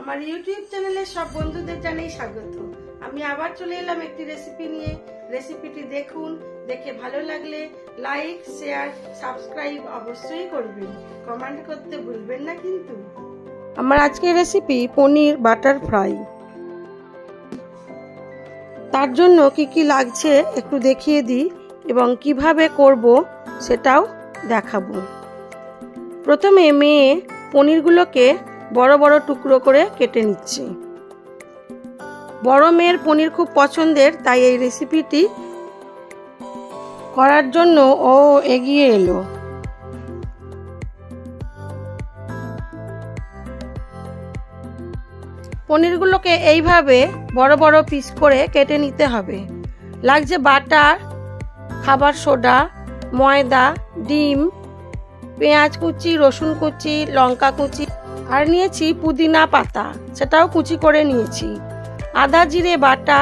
আমার ইউটিউব চ্যানেলে সব বন্ধুদের জানাই স্বাগত। আমি আবার চলে এলাম একটি রেসিপি নিয়ে। রেসিপিটি দেখুন, দেখে ভালো লাগলে লাইক, শেয়ার, সাবস্ক্রাইব অবশ্যই করবেন। কমেন্ট করতে ভুলবেন না কিন্তু। আমার আজকের রেসিপি পনির বাটার ফ্রাই। তার জন্য কি কি লাগছে একটু দেখিয়ে দিই এবং কিভাবে করব সেটাও দেখাবো। প্রথমে মেয়ে পনিরগুলোকে বড় বড় টুকরো করে কেটে নিচ্ছি। বড় মেয়ের পনির খুব পছন্দের, তাই এই রেসিপিটি করার জন্য ও এগিয়ে এলো। পনিরগুলোকে এইভাবে বড় বড় পিস করে কেটে নিতে হবে। লাগছে বাটার, খাবার সোডা, ময়দা, ডিম, পেঁয়াজ কুচি, রসুন কুচি, লঙ্কা কুচি, আর নিয়েছি পুদিনা পাতা, সেটাও কুচি করে নিয়েছি, আদা জিরে বাটা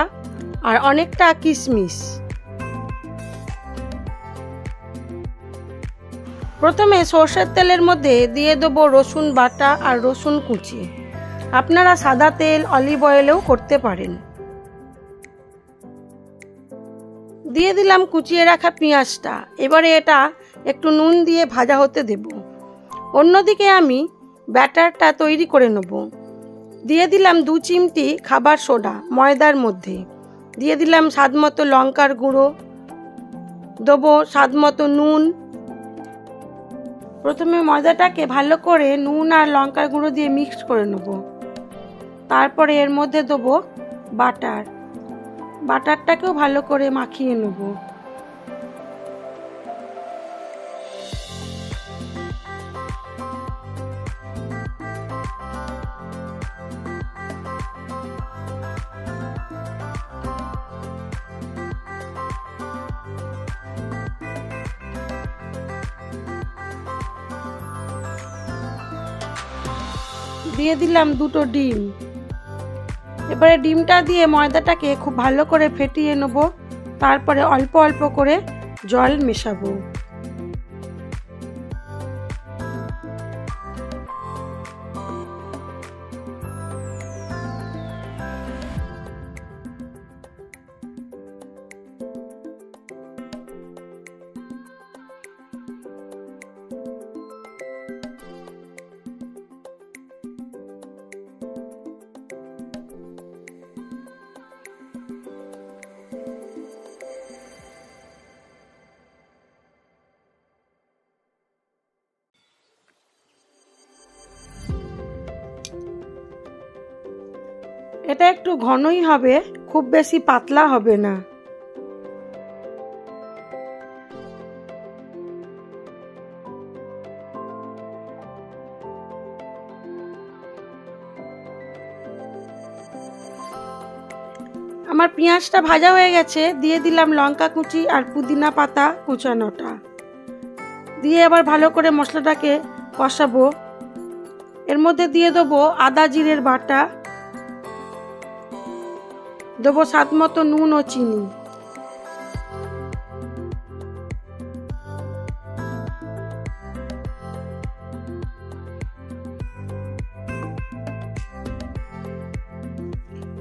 আর অনেকটা কিশমিশ। প্রথমে সরষের তেলের মধ্যে দিয়ে দেবো রসুন বাটা আর রসুন কুচি। আপনারা সাদা তেল, অলিভ অয়েলেও করতে পারেন। দিয়ে দিলাম কুচিয়ে রাখা পেঁয়াজটা। এবারে এটা একটু নুন দিয়ে ভাজা হতে দেব। অন্যদিকে আমি ব্যাটারটা তৈরি করে নেব। দিয়ে দিলাম 2 চিমটি খাবার সোডা ময়দার মধ্যে। দিয়ে দিলাম স্বাদমতো লঙ্কার গুঁড়ো, দেবো স্বাদমতো নুন। প্রথমে ময়দাটাকে ভালো করে নুন আর লঙ্কার গুঁড়ো দিয়ে মিক্স করে নেব। তারপরে এর মধ্যে দেবো বাটার। বাটারটাকেও ভালো করে মাখিয়ে নেব। দিয়ে দিলাম 2টো ডিম। এবারে ডিমটা দিয়ে ময়দাটাকে খুব ভালো করে ফেটিয়ে নেব। তারপরে অল্প অল্প করে জল মেশাবো। এটা একটু ঘনই হবে, খুব বেশি পাতলা হবে না। আমার পেঁয়াজটা ভাজা হয়ে গেছে। দিয়ে দিলাম লঙ্কা কুচি আর পুদিনা পাতা কুচানোটা। দিয়ে আবার ভালো করে মশলাটাকে কষাবো। এর মধ্যে দিয়ে দেবো আদা জিরের বাটা, দেবো স্বাদমতো নুন ও চিনি।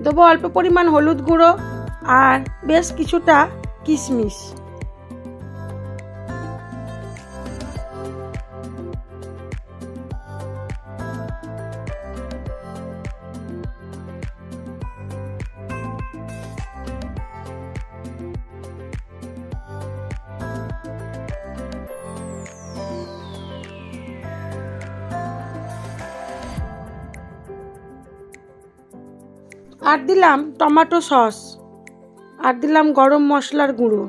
দেবো অল্প পরিমাণ হলুদ গুঁড়ো আর বেশ কিছুটা কিশমিশ। আর দিলাম টমেটো সস, আর দিলাম গরম মশলার গুঁড়ো।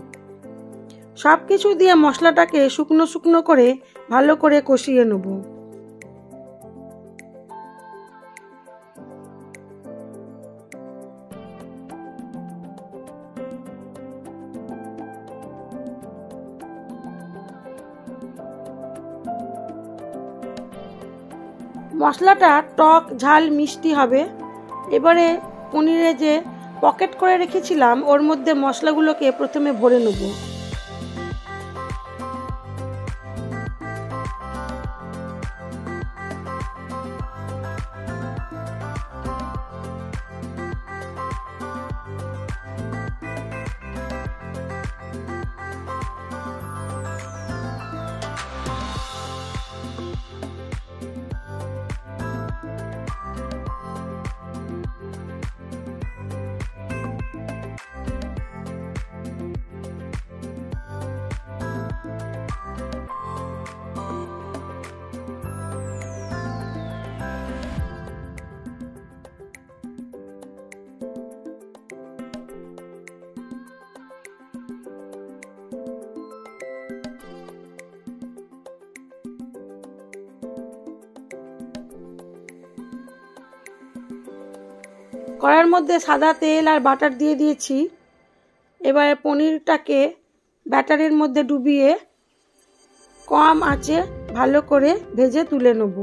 সব কিছু দিয়ে মশলাটাকে শুকনো শুকনো করে ভালো করে কষিয়ে নেব। মশলাটা টক ঝাল মিষ্টি হবে। এবারে পনিরে যে পকেট করে রেখেছিলাম ওর মধ্যে মশলাগুলোকে প্রথমে ভরে নেব। কড়াইয়ের মধ্যে সাদা তেল আর বাটার দিয়ে দিয়েছি। এবারে পনিরটাকে ব্যাটারের মধ্যে ডুবিয়ে কম আঁচে ভালো করে ভেজে তুলে নেব।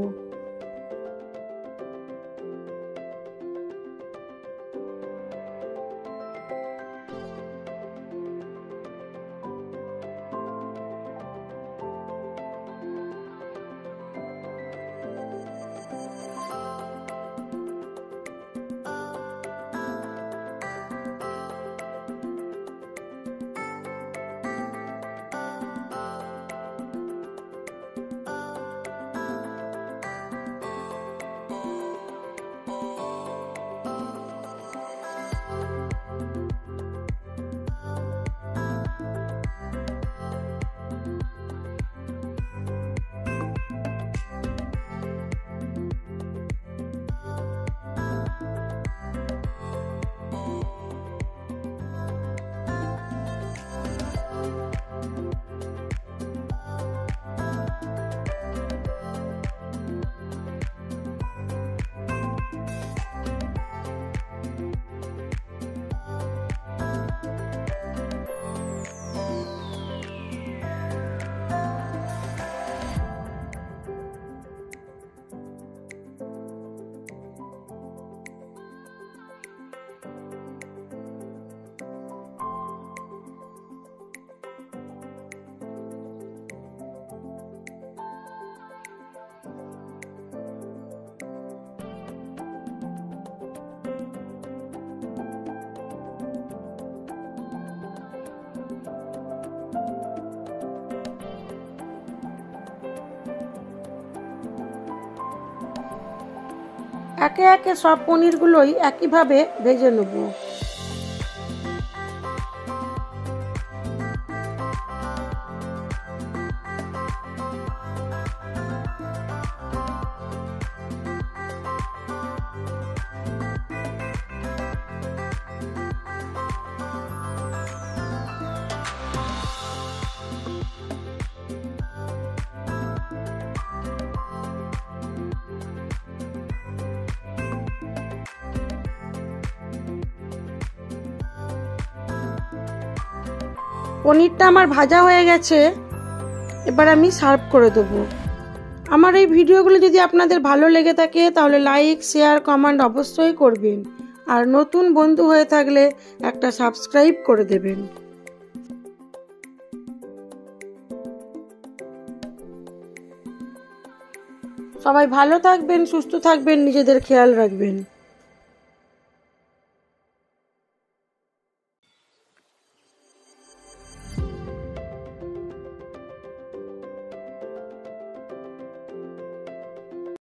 একে একে সব পনিরগুলোই একইভাবে ভেজে নেব। পনিরটা আমার ভাজা হয়ে গেছে, এবার আমি সার্ভ করে দেবো। আমার এই ভিডিওগুলো যদি আপনাদের ভালো লেগে থাকে তাহলে লাইক, শেয়ার, কমেন্ট অবশ্যই করবেন। আর নতুন বন্ধু হয়ে থাকলে একটা সাবস্ক্রাইব করে দেবেন। সবাই ভালো থাকবেন, সুস্থ থাকবেন, নিজেদের খেয়াল রাখবেন।